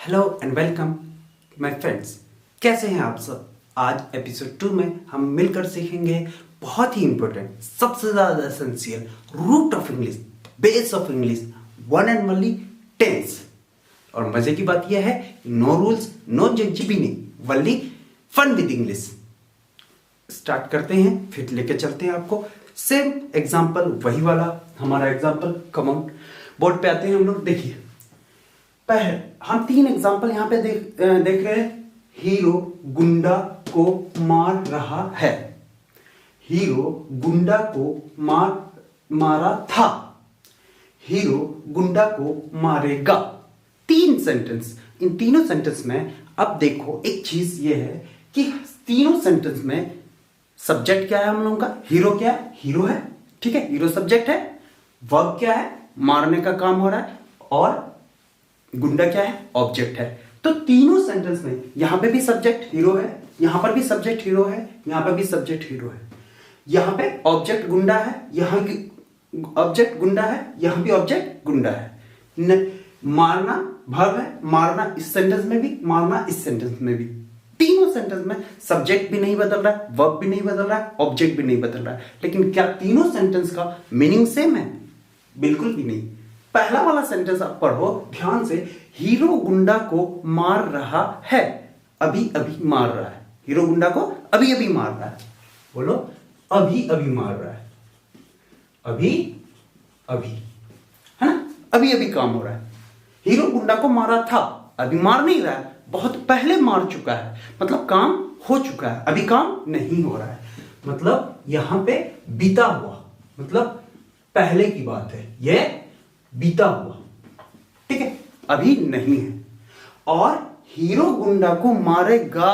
Hello and welcome my friends. कैसे हैं आप सब। आज एपिसोड 2 में हम मिलकर सीखेंगे बहुत ही इंपॉर्टेंट, सबसे ज्यादा essential root of English, base of English, one and only tense. और मजे की बात यह है, नो रूल्स, नो जंजीबीनी, only fun with English. Start करते हैं, फिर लेके चलते हैं आपको सेम एग्जाम्पल, वही वाला हमारा एग्जाम्पल कमॉन बोर्ड पे आते हैं हम लोग। देखिए पहले हम 3 एग्जाम्पल यहाँ पे देख रहे हैं। हीरो गुंडा को मार रहा है। हीरो गुंडा को मारा था। हीरो गुंडा को मारेगा। 3 सेंटेंस। इन तीनों सेंटेंस में अब देखो एक चीज ये है कि तीनों सेंटेंस में सब्जेक्ट क्या है हम लोगों का, हीरो क्या है, हीरो है, ठीक है, हीरो सब्जेक्ट है। वर्ब क्या है, मारने का काम हो रहा है, और गुंडा क्या है, ऑब्जेक्ट है। तो तीनों सेंटेंस में यहां पे भी सब्जेक्ट हीरो है, यहां पर भी सब्जेक्ट हीरो है, यहां पर भी सब्जेक्ट हीरो है। यहां पे ऑब्जेक्ट गुंडा है, यहां की ऑब्जेक्ट गुंडा है, यहां भी ऑब्जेक्ट गुंडा है। मारना वर्ब है, मारना इस सेंटेंस में भी, मारना इस सेंटेंस में भी। तीनों सेंटेंस में सब्जेक्ट भी नहीं बदल रहा है, वर्ब भी नहीं बदल रहा है, ऑब्जेक्ट भी नहीं बदल रहा है। लेकिन क्या तीनों सेंटेंस का मीनिंग सेम है? बिल्कुल भी नहीं। पहला वाला सेंटेंस आप पढ़ो ध्यान से। हीरो गुंडा को मार रहा है, अभी अभी मार रहा है। हीरो गुंडा को अभी अभी मार रहा है। बोलो, अभी अभी मार रहा है। अभी अभी, है ना, अभी अभी काम हो रहा है। हीरो गुंडा को मारा था, अभी मार नहीं रहा है, बहुत पहले मार चुका है, मतलब काम हो चुका है, अभी काम नहीं हो रहा है। मतलब यहां पे बीता हुआ, मतलब पहले की बात है, यह बीता हुआ, ठीक है, अभी नहीं है। और हीरो गुंडा को मारेगा,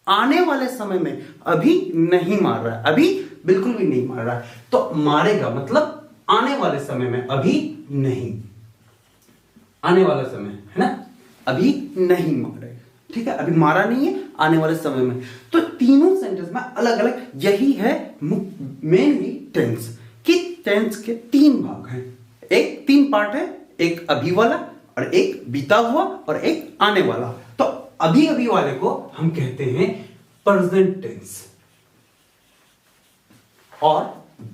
आने वाले समय में, अभी नहीं मार रहा है, अभी बिल्कुल भी नहीं मार रहा है। तो मारेगा मतलब आने वाले समय में, अभी नहीं, आने वाला समय है ना, अभी नहीं मारेगा, ठीक है, अभी मारा नहीं है, आने वाले समय में। तो तीनों सेंटेंस में अलग अलग यही है मेनली टेंस कि टेंस के 3 भाग हैं। एक 3 पार्ट है, एक अभी वाला और एक बीता हुआ और एक आने वाला। तो अभी अभी वाले को हम कहते हैं प्रेजेंट टेंस, और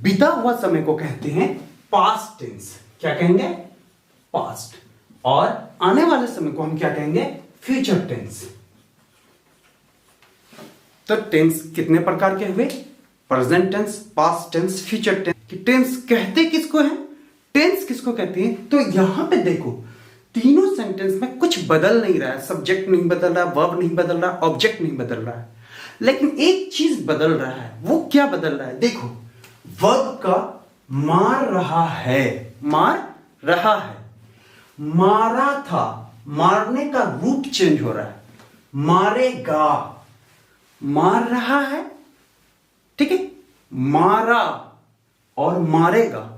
बीता हुआ समय को कहते हैं पास्ट टेंस। क्या कहेंगे? पास्ट। और आने वाले समय को हम क्या कहेंगे? Future tense. तो टेंस कितने प्रकार के हुए? Present tense, past tense, future tense. Tense कहते किसको है, टेंस किसको कहते हैं? तो यहां पे देखो तीनों सेंटेंस में कुछ बदल नहीं रहा है, सब्जेक्ट नहीं बदल रहा, वर्ब नहीं बदल रहा, ऑब्जेक्ट नहीं बदल रहा है, लेकिन एक चीज बदल रहा है। वो क्या बदल रहा है? देखो, वर्ब का मार रहा है, मार रहा है, मारा था, मारने का रूप चेंज हो रहा है, मारेगा, मार रहा है, ठीक है, मारा और मारेगा।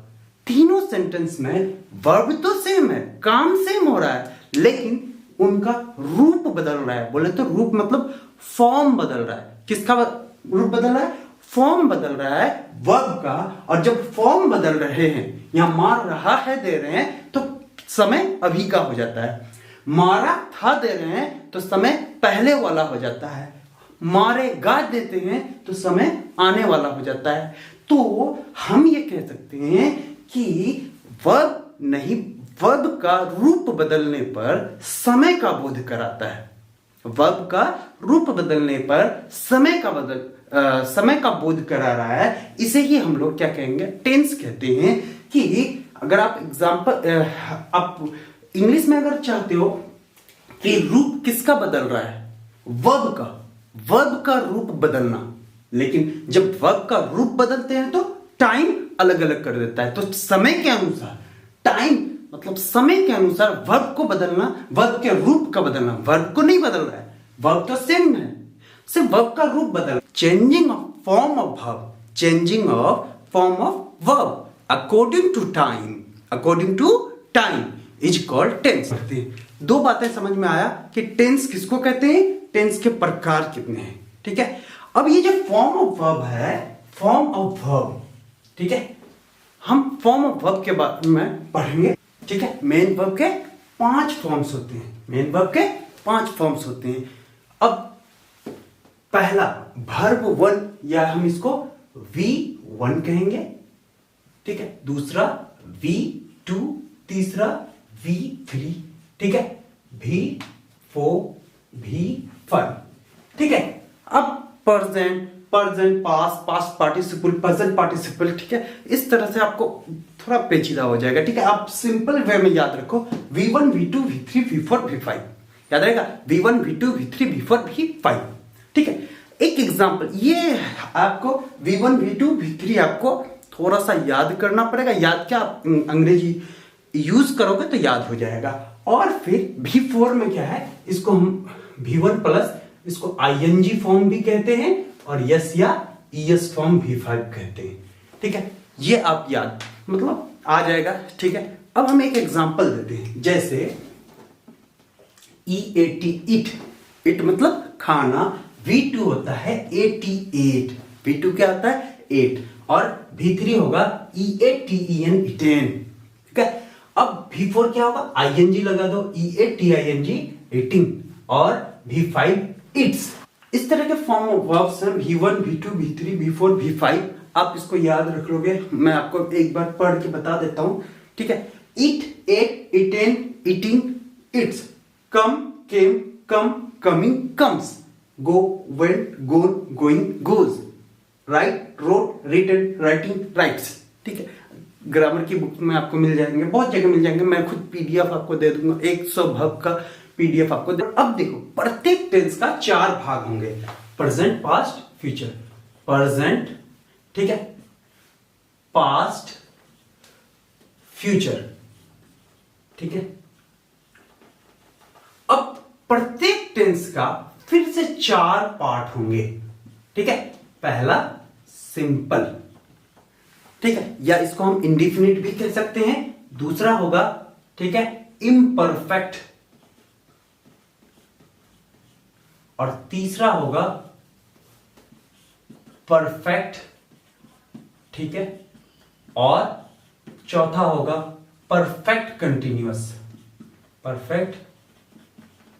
तीनों सेंटेंस में वर्ब तो सेम है, काम सेम हो रहा है, लेकिन उनका रूप बदल रहा है। बोले तो रूप मतलब फॉर्म बदल रहा है। किसका रूप बदल रहा है? फॉर्म बदल रहा है वर्ब का। और जब फॉर्म बदल रहे हैं, यहां मार रहा है दे रहे हैं, तो समय अभी का हो जाता है। मारा था दे रहे हैं तो समय पहले वाला हो जाता है। मारेगा देते हैं तो समय आने वाला हो जाता है। तो हम ये कह सकते हैं कि वर्ब नहीं, वर्ब का रूप बदलने पर समय का बोध कराता है। वर्ब का रूप बदलने पर समय का बोध करा रहा है। इसे ही हम लोग क्या कहेंगे? टेंस कहते हैं। कि अगर आप एग्जांपल, आप इंग्लिश में अगर चाहते हो कि रूप किसका बदल रहा है, वर्ब का, वर्ब का रूप बदलना। लेकिन जब वर्ब का रूप बदलते हैं तो टाइम अलग अलग कर देता है। तो समय के अनुसार, टाइम मतलब समय के अनुसार वर्ब को बदलना, वर्ब के रूप का बदलना। वर्ब को नहीं बदल रहा है, वर्ब तो सेम है, सिर्फ वर्ब का रूप बदल। Changing of form of verb, changing of form of verb according to time, according to time is called tense. 2 बातें समझ में आया कि टेंस किसको कहते हैं, टेंस के प्रकार कितने हैं, ठीक है। अब ये जो फॉर्म ऑफ वर्ब है, फॉर्म ऑफ वर्ब, ठीक है, हम फॉर्म ऑफ वर्ब के बारे में पढ़ेंगे, ठीक है, मेन वर्ब के 5 फॉर्म्स होते हैं, मेन वर्ब के 5 फॉर्म्स होते हैं। अब पहला वर्ब 1 या हम इसको V1 कहेंगे, ठीक है, दूसरा V2, तीसरा V3, ठीक है, V4, V5, ठीक है। अब present, past participle, present participle, ठीक है। इस तरह से आपको थोड़ा पेचीदा हो जाएगा, ठीक है। आप सिंपल वे में याद रखो, V1, V2, V3, V4, V5 याद रहेगा, V1, V2, V3, V4, V5, ठीक है। एक एग्जांपल, ये आपको V1, V2, V3 आपको थोड़ा सा याद करना पड़ेगा। याद क्या, आप अंग्रेजी यूज करोगे तो याद हो जाएगा। और फिर V4 में क्या है, इसको हम V1 प्लस, इसको ING फॉर्म भी कहते हैं और यस या ES फॉर्म V5 कहते हैं, ठीक है। ये आप याद मतलब आ जाएगा, ठीक है। अब हम एक एग्जांपल देते हैं, जैसे EAT, इट मतलब खाना। V2 होता है 88, V2 क्या होता है 8, और V3 होगा EATEN, इटेन, ठीक है। अब V4 क्या होगा, ING लगा दो, EATING, eating, और V5 इट्स। इस तरह के फॉर्म ऑफ वर्ब्स हैं V1, V2, V3, V4, V5। आप इसको याद रख लोगे, मैं आपको एक बार पढ़ के बता देता हूं, ठीक है। Eat, ate, eaten, eating, eats, come, came, come, coming, comes, go, went, gone, going, goes, write, wrote, written, writing, writes, ठीक है। ग्रामर की बुक में आपको मिल जाएंगे, बहुत जगह मिल जाएंगे। मैं खुद PDF आपको दे दूंगा, 100 वर्ब का PDF आपको दे। अब देखो, प्रत्येक टेंस का 4 भाग होंगे, प्रेजेंट, पास्ट, फ्यूचर। प्रेजेंट, ठीक है, पास्ट, फ्यूचर, ठीक है। अब प्रत्येक टेंस का फिर से 4 पार्ट होंगे, ठीक है। पहला सिंपल, ठीक है, या इसको हम इंडिफिनिट भी कह सकते हैं। दूसरा होगा, ठीक है, इम्परफेक्ट, और तीसरा होगा परफेक्ट, ठीक है, और चौथा होगा परफेक्ट कंटिन्यूअस, परफेक्ट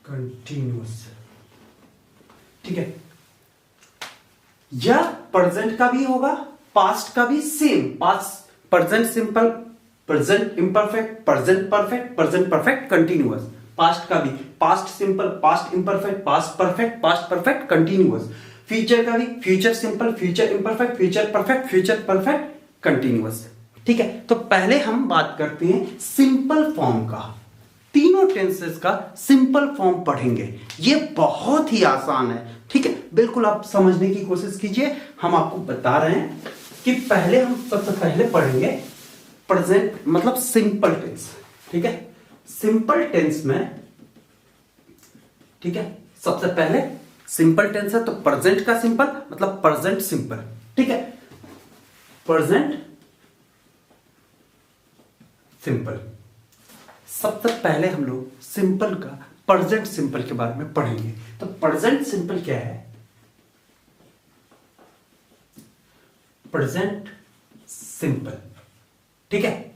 कंटिन्यूअस, ठीक है। या प्रेजेंट का भी होगा, पास्ट का भी same, past, present simple, present imperfect, present perfect, present perfect continuous. Past का भी past simple, past imperfect, past perfect, past perfect continuous. Future का भी future simple, future imperfect, future perfect, future perfect continuous, ठीक है। तो पहले हम बात करते हैं सिंपल फॉर्म का। तीनों टेंसेस का सिंपल फॉर्म पढ़ेंगे, ये बहुत ही आसान है, ठीक है। बिल्कुल आप समझने की कोशिश कीजिए। हम आपको बता रहे हैं कि पहले हम सबसे पहले पढ़ेंगे प्रेजेंट मतलब सिंपल टेंस, ठीक है। सिंपल टेंस में, ठीक है, सबसे पहले सिंपल टेंस है तो प्रेजेंट का सिंपल मतलब प्रेजेंट सिंपल, ठीक है। प्रेजेंट सिंपल, सबसे पहले हम लोग सिंपल का प्रेजेंट सिंपल के बारे में पढ़ेंगे। तो प्रेजेंट सिंपल क्या है, प्रेजेंट सिंपल, ठीक है।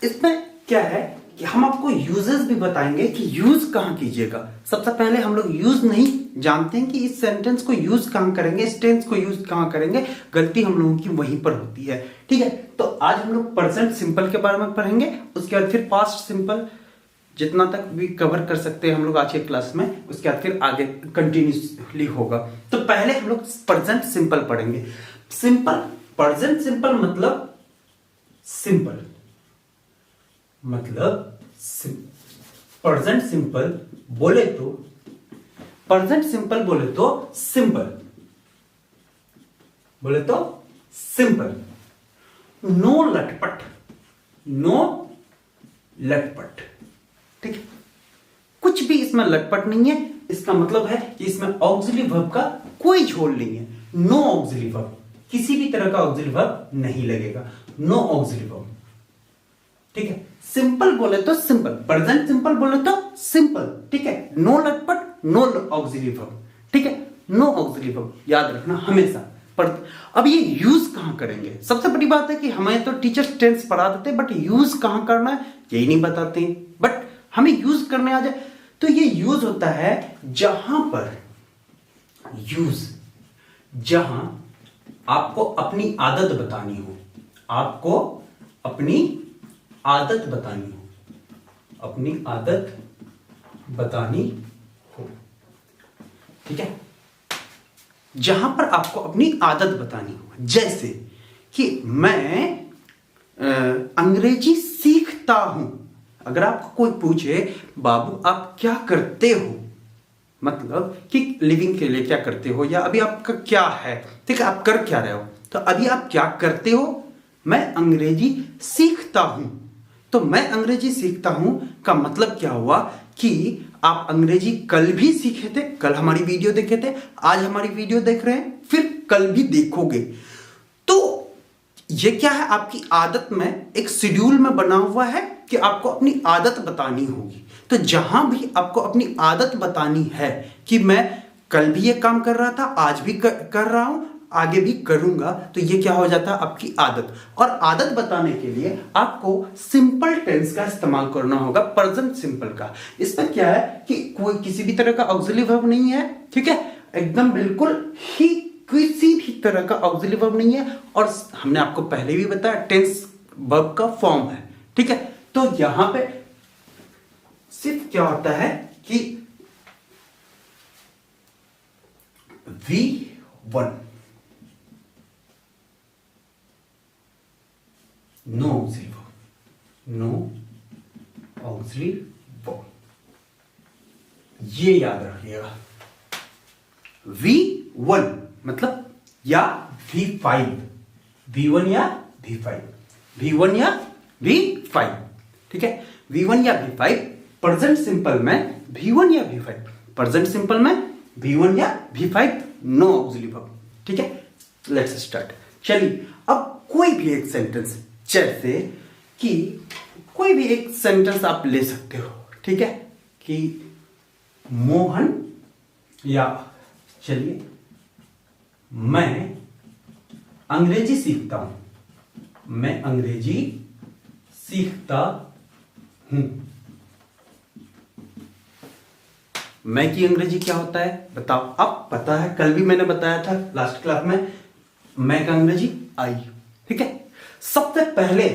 इसमें क्या है कि हम आपको यूजेस भी बताएंगे कि यूज कहां कीजिएगा। सबसे पहले हम लोग यूज नहीं जानते हैं कि इस सेंटेंस को यूज कहां करेंगे, इस टेंस को यूज कहां करेंगे, गलती हम लोगों की वहीं पर होती है, ठीक है। तो आज हम लोग प्रेजेंट सिंपल के बारे में पढ़ेंगे, उसके बाद फिर पास्ट सिंपल, जितना तक भी कवर कर सकते हैं हम लोग आज के क्लास में, उसके बाद फिर आगे कंटिन्यूसली होगा। तो पहले हम लोग प्रेजेंट सिंपल पढ़ेंगे। सिंपल, प्रेजेंट सिंपल मतलब सिंपल, मतलब प्रेजेंट सिंपल बोले तो, प्रेजेंट सिंपल बोले तो सिंपल, बोले तो सिंपल, नो लटपट, नो लटपट, ठीक है। कुछ भी इसमें लटपट नहीं है, इसका मतलब है कि इसमें ऑक्सिलरी वर्ब का कोई झोल नहीं है। नो ऑक्सिलरी वर्ब, किसी भी तरह का ऑक्सिलरी वर्ब नहीं लगेगा, नो ऑक्सिलरी वर्ब, ठीक है। सिंपल बोले तो सिंपल, प्रेजेंट सिंपल बोले तो सिंपल, ठीक है। नो लटपट, नो ऑक्सिलरी वर्ब, ठीक है, नो ऑक्सिलरी वर्ब, याद रखना हमेशा। पर अब ये यूज कहां करेंगे, सबसे बड़ी बात है कि हमें तो टीचर्स टेंस पढ़ा देते हैं, बट यूज कहां करना है यही नहीं बताते हैं। बट हमें यूज करने आ जाए तो ये यूज होता है जहां आपको अपनी आदत बतानी हो, आपको अपनी आदत बतानी हो, अपनी आदत बतानी हो, ठीक है। जहां पर आपको अपनी आदत बतानी हो, जैसे कि मैं अंग्रेजी सीखता हूं। अगर आपको कोई पूछे बाबू आप क्या करते हो, मतलब कि लिविंग के लिए क्या करते हो, या अभी आपका क्या है, ठीक है, आप कर क्या रहे हो, तो अभी आप क्या करते हो, मैं अंग्रेजी सीखता हूं। तो मैं अंग्रेजी सीखता हूं का मतलब क्या हुआ कि आप अंग्रेजी कल भी सीखे थे, कल हमारी वीडियो देखे थे, आज हमारी वीडियो देख रहे हैं, फिर कल भी देखोगे। तो ये क्या है, आपकी आदत में एक शेड्यूल में बना हुआ है कि आपको अपनी आदत बतानी होगी। तो जहां भी आपको अपनी आदत बतानी है कि मैं कल भी ये काम कर रहा था, आज भी कर रहा हूं, आगे भी करूंगा, तो ये क्या हो जाता है आपकी आदत। और आदत बताने के लिए आपको सिंपल टेंस का इस्तेमाल करना होगा, प्रेजेंट सिंपल का। इसमें क्या है कि कोई किसी भी तरह का ऑक्सिलरी वर्ब नहीं है, ठीक है, एकदम बिल्कुल ही किसी भी तरह का ऑक्सिलरी वर्ब नहीं है, और हमने आपको पहले भी बताया टेंस वर्ब का फॉर्म है, ठीक है। तो यहां पे सिर्फ क्या होता है कि V1 no auxiliary verb, no auxiliary verb, ये याद रखिएगा। V1 मतलब या V5, V1 या V5, V1 या V5, ठीक है। V1 या V5 प्रेजेंट सिंपल में V1 या V5, प्रेजेंट सिंपल में V1 या V5 नो ऑक्सिलरी वर्ब, ठीक है। Let's start. चलिए अब कोई भी एक सेंटेंस, जैसे कि कोई भी एक सेंटेंस आप ले सकते हो, ठीक है, कि मोहन, या चलिए मैं अंग्रेजी सीखता हूं, मैं अंग्रेजी सीखता हूं। मैं की अंग्रेजी क्या होता है बताओ, अब पता है, कल भी मैंने बताया था लास्ट क्लास में, मैं का अंग्रेजी आई, ठीक है। सबसे पहले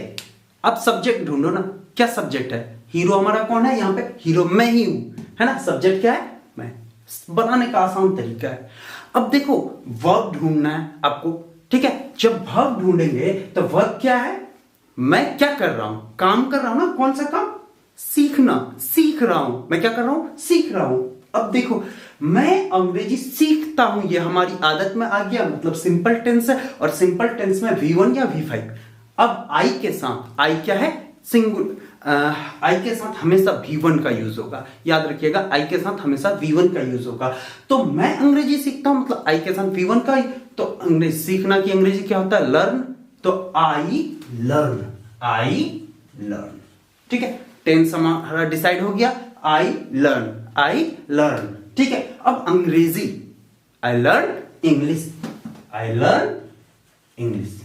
अब सब्जेक्ट ढूंढो ना, क्या सब्जेक्ट है, हीरो हमारा कौन है, यहां पे हीरो मैं ही हूं, है ना, सब्जेक्ट क्या है, मैं। बनाने का आसान तरीका है। अब देखो वर्ब ढूंढना है आपको, ठीक है। जब वर्ब ढूंढेंगे तो वर्ब क्या है, मैं क्या कर रहा हूं, काम कर रहा हूं ना, कौन सा काम, सीखना, सीख रहा हूं, मैं क्या कर रहा हूं, सीख रहा हूं। अब देखो मैं अंग्रेजी सीखता हूं, ये हमारी आदत में आ गया, मतलब सिंपल टेंस है, और सिंपल टेंस में V1 या V5। अब आई के साथ, आई क्या है, सिंगुलर, आई के साथ हमेशा V1 का यूज होगा, याद रखिएगा, आई के साथ हमेशा V1 का यूज होगा। तो मैं अंग्रेजी सीखता हूं मतलब आई के साथ V1 का, तो अंग्रेजी सीखना की अंग्रेजी क्या होता है, लर्न, तो आई लर्न, आई लर्न, ठीक है। टेंस हमारा डिसाइड हो गया, आई लर्न, आई लर्न, ठीक है। अब अंग्रेजी, I learn English, I learn English,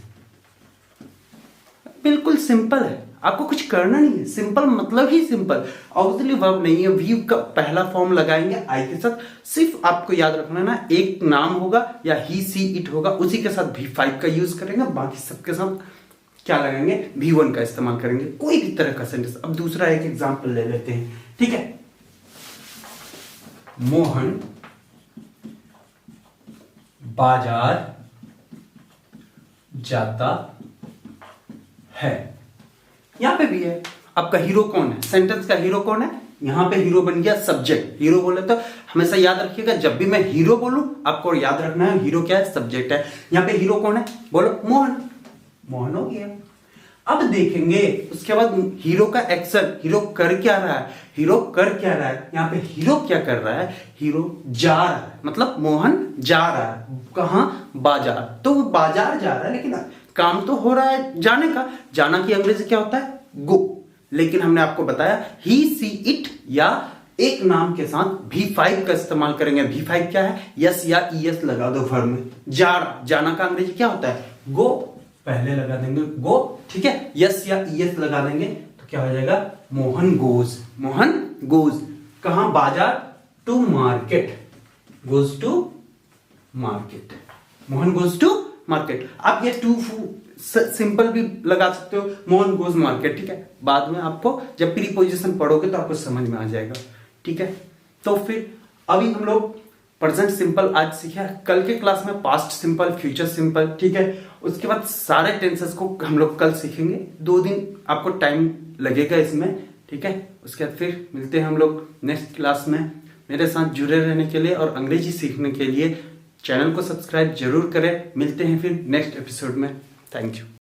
बिल्कुल सिंपल है, आपको कुछ करना नहीं है, सिंपल मतलब ही सिंपल, ऑक्सिलरी वर्ब नहीं है, वी का पहला फॉर्म लगाएंगे आई के साथ, सिर्फ आपको याद रखना ना, एक नाम होगा या ही सी इट होगा, उसी के साथ V5 का यूज करेंगे, बाकी सबके साथ क्या लगाएंगे, V1 का इस्तेमाल करेंगे, कोई भी तरह का सेंटेंस। अब दूसरा एक एग्जांपल ले लेते हैं, ठीक है। मोहन बाजार जाता है, यहां पे भी है, आपका हीरो कौन है, सेंटेंस का हीरो कौन है, यहां पे हीरो बन गया सब्जेक्ट, हीरो बोले तो हमेशा याद रखिएगा, जब भी मैं हीरो बोलूं आपको याद रखना है हीरो क्या है, सब्जेक्ट है। यहां पे हीरो कौन है, बोलो मोहन, मोहन हो गया। अब देखेंगे उसके बाद हीरो का एक्शन, हीरो कर क्या रहा है, हीरो कर क्या रहा है, यहां पे हीरो क्या कर रहा है, हीरो जा रहा है, मतलब मोहन जा रहा है, कहां, बाजार, तो वो बाजार जा रहा है, लेकिन काम तो हो रहा है जाने का, जाना की अंग्रेजी क्या होता है, गो, लेकिन हमने आपको बताया ही सी इट या एक नाम के साथ V5 का इस्तेमाल करेंगे। V5 क्या है, यस या ईएस लगा दो वर्ब में, जा रहा, जाना का अंग्रेजी क्या होता है, गो, पहले लगा देंगे गो, ठीक है, यस या ईएस लगा देंगे तो तो क्या हो जाएगा, मोहन गोज कहाँ, बाजार, to market, goes to market, Mohan goes to market. आप ये टू सिंपल भी लगा सकते हो, मोहन गोज मार्केट, ठीक है। बाद में आपको जब प्रीपोजिशन पढ़ोगे तो आपको समझ में आ जाएगा, ठीक है। तो फिर अभी हम लोग प्रेजेंट सिंपल आज सीखा, कल के क्लास में पास्ट सिंपल, फ्यूचर सिंपल, ठीक है। उसके बाद सारे टेंसेस को हम लोग कल सीखेंगे, 2 दिन आपको टाइम लगेगा इसमें, ठीक है। उसके बाद फिर मिलते हैं हम लोग नेक्स्ट क्लास में। मेरे साथ जुड़े रहने के लिए और अंग्रेजी सीखने के लिए चैनल को सब्सक्राइब जरूर करें। मिलते हैं फिर नेक्स्ट एपिसोड में। Thank you.